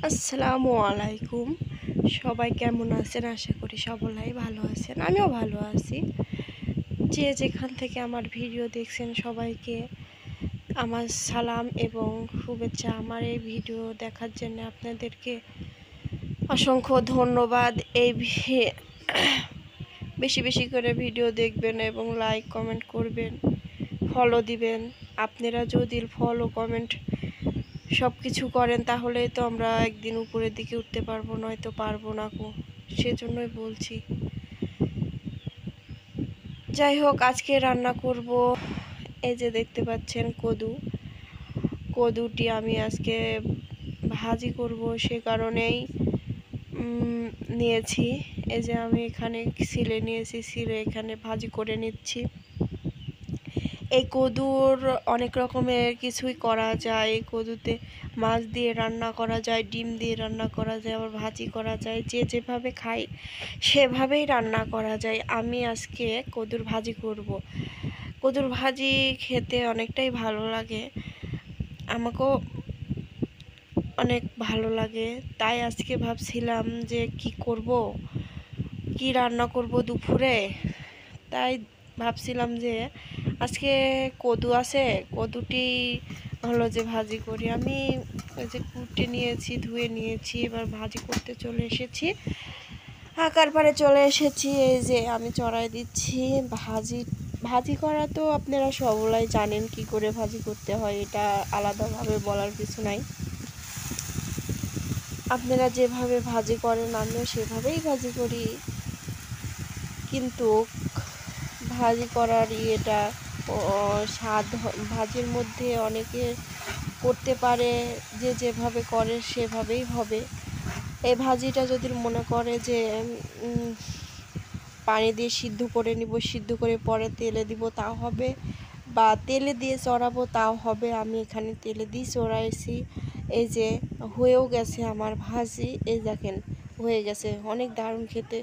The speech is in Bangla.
আসসালামু আলাইকুম। সবাই কেমন আছেন? আশা করি সবাই ভালো আছেন। আমিও ভালো আছি। যে যেখান থেকে আমার ভিডিও দেখছেন সবাইকে আমার সালাম এবং শুভেচ্ছা। আমার এই ভিডিও দেখার জন্য আপনাদেরকে অসংখ্য ধন্যবাদ। বেশি বেশি করে ভিডিও দেখবেন এবং লাইক কমেন্ট করবেন, ফলো দিবেন। আপনারা যদি ফলো কমেন্ট সব কিছু করেন তাহলে তো আমরা একদিন উপরের দিকে উঠতে পারবো, নয়তো পারবো না গো। সেজন্যই বলছি। যাই হোক, আজকে রান্না করব, এই যে দেখতে পাচ্ছেন কদুটি আমি আজকে ভাজি করব, সে কারণেই নিয়েছি। এই যে আমি এখানে ছিলে নিয়েছি, ছিলে এখানে ভাজি করে নিচ্ছি। এই কদুর অনেক রকমের কিছুই করা যায়। এই কদুতে মাছ দিয়ে রান্না করা যায়, ডিম দিয়ে রান্না করা যায়, আবার ভাজি করা যায়। যে যেভাবে খাই সেভাবেই রান্না করা যায়। আমি আজকে কদুর ভাজি করব। কদুর ভাজি খেতে অনেকটাই ভালো লাগে, আমাকেও অনেক ভালো লাগে। তাই আজকে ভাবছিলাম যে কি রান্না করব দুপুরে। তাই ভাবছিলাম যে আজকে কদু আছে, কদুটি হলো যে ভাজি করি। আমি ওই যে কুটে নিয়েছি, ধুয়ে নিয়েছি, এবার ভাজি করতে চলে এসেছি, আকার পাড়ে চলে এসেছি। এই যে আমি চড়াই দিচ্ছি ভাজি। ভাজি করা তো আপনারা সবাই জানেন কি করে ভাজি করতে হয়, এটা আলাদাভাবে বলার কিছু নাই। আপনারা যেভাবে ভাজি করেন আমিও সেভাবেই ভাজি করি, কিন্তু ভাজি করার ইয়েটা স্বাদ ভাজির মধ্যে অনেকে করতে পারে, যে যেভাবে করে সেভাবেই হবে। এই ভাজিটা যদি মনে করে যে পানি দিয়ে সিদ্ধ করে নিব, সিদ্ধ করে পরে তেলে দিব, তাও হবে, বা তেলে দিয়ে চড়াবো তাও হবে। আমি এখানে তেলে দিয়ে চড়াইছি। এই যে হয়েও গেছে আমার ভাজি, এই দেখেন হয়ে গেছে, অনেক দারুণ খেতে।